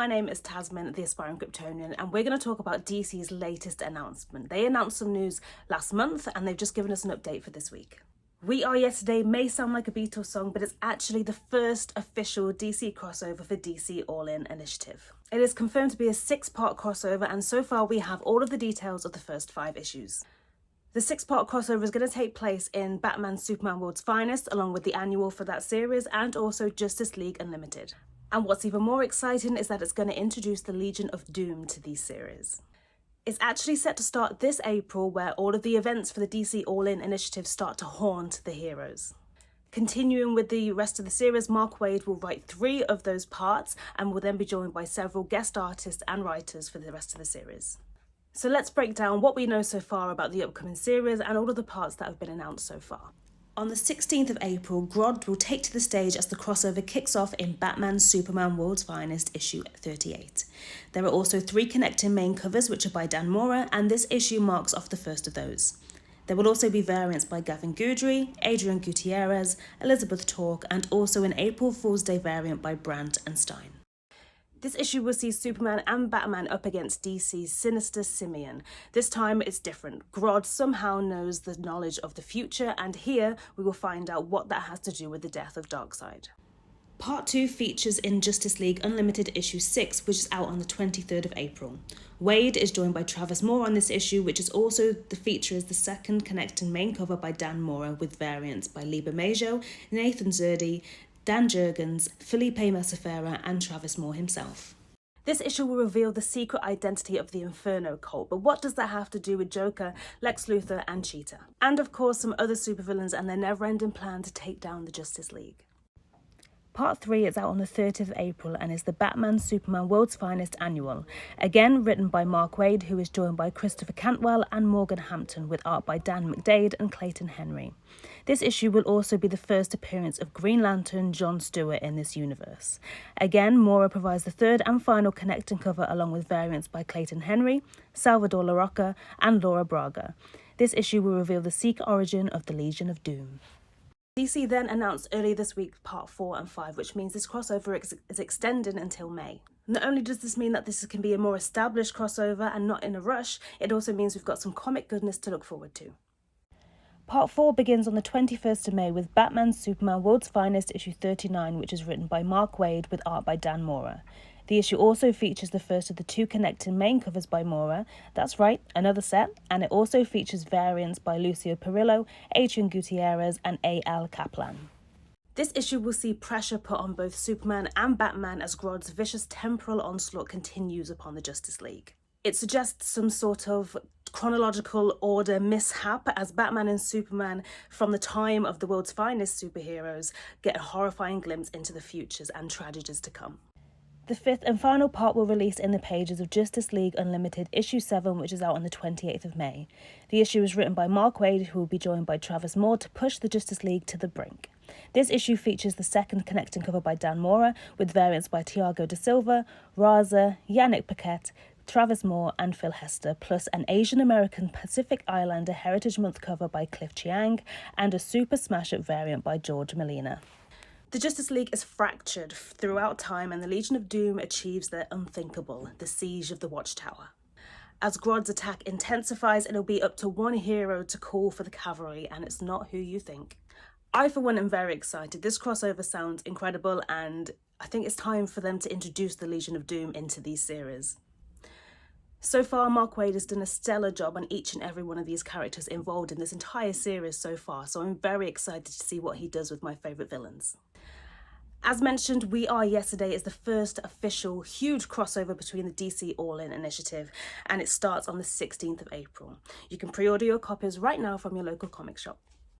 my name is Tasmin, the Aspiring Kryptonian, and we're going to talk about DC's latest announcement. They announced some news last month, and they've just given us an update for this week. We Are Yesterday may sound like a Beatles song, but it's actually the first official DC crossover for DC All-In Initiative. It is confirmed to be a 6-part crossover, and so far we have all of the details of the first 5 issues. The 6-part crossover is going to take place in Batman Superman World's Finest, along with the annual for that series, and also Justice League Unlimited. And what's even more exciting is that it's going to introduce the Legion of Doom to these series. It's actually set to start this April, where all of the events for the DC All-In Initiative start to haunt the heroes. Continuing with the rest of the series, Mark Waid will write 3 of those parts and will then be joined by several guest artists and writers for the rest of the series. So let's break down what we know so far about the upcoming series and all of the parts that have been announced so far. On the 16th of April, Grodd will take to the stage as the crossover kicks off in Batman Superman World's Finest issue 38. There are also 3 connecting main covers which are by Dan Mora, and this issue marks off the first of those. There will also be variants by Gavin Guidry, Adrian Gutierrez, Elizabeth Tork, and also an April Fool's Day variant by Brandt and Stein. This issue will see Superman and Batman up against DC's Sinister Simian. This time it's different. Grodd somehow knows the knowledge of the future, and here we will find out what that has to do with the death of Darkseid. Part 2 features in Justice League Unlimited issue 6, which is out on the 23rd of April. Waid is joined by Travis Moore on this issue, which is also the feature is the second connecting main cover by Dan Mora, with variants by Liber Majo, Nathan Zerdy, Dan Jurgens, Felipe Masafera, and Travis Moore himself. This issue will reveal the secret identity of the Inferno cult, but what does that have to do with Joker, Lex Luthor, and Cheetah? And of course some other supervillains and their never-ending plan to take down the Justice League. Part 3 is out on the 30th of April and is the Batman Superman World's Finest annual. Again written by Mark Waid, who is joined by Christopher Cantwell and Morgan Hampton, with art by Dan McDade and Clayton Henry. This issue will also be the first appearance of Green Lantern John Stewart in this universe. Again, Mora provides the third and final connecting cover, along with variants by Clayton Henry, Salvador LaRocca, and Laura Braga. This issue will reveal the secret origin of the Legion of Doom. DC then announced earlier this week Part 4 and 5, which means this crossover is extended until May. Not only does this mean that this can be a more established crossover and not in a rush, it also means we've got some comic goodness to look forward to. Part 4 begins on the 21st of May with Batman Superman World's Finest issue 39, which is written by Mark Waid with art by Dan Mora. The issue also features the first of the 2 connecting main covers by Mora, that's right, another set, and it also features variants by Lucio Perillo, Adrian Gutierrez, and A.L. Kaplan. This issue will see pressure put on both Superman and Batman as Grodd's vicious temporal onslaught continues upon the Justice League. It suggests some sort of chronological order mishap as Batman and Superman, from the time of the world's finest superheroes, get a horrifying glimpse into the futures and tragedies to come. The 5th and final part will release in the pages of Justice League Unlimited issue 7, which is out on the 28th of May. The issue is written by Mark Waid, who will be joined by Travis Moore to push the Justice League to the brink. This issue features the second connecting cover by Dan Mora, with variants by Thiago da Silva, Raza, Yannick Paquette, Travis Moore, and Phil Hester, plus an Asian American Pacific Islander Heritage Month cover by Cliff Chiang, and a Super Smash-Up variant by George Molina. The Justice League is fractured throughout time, and the Legion of Doom achieves their unthinkable, the siege of the Watchtower. As Grodd's attack intensifies, it'll be up to one hero to call for the cavalry, and it's not who you think. I, for one, am very excited. This crossover sounds incredible, and I think it's time for them to introduce the Legion of Doom into these series. So far, Mark Waid has done a stellar job on each and every one of these characters involved in this entire series so far, so I'm very excited to see what he does with my favourite villains. As mentioned, We Are Yesterday is the first official huge crossover between the DC All-In Initiative, and it starts on the 16th of April. You can pre-order your copies right now from your local comic shop.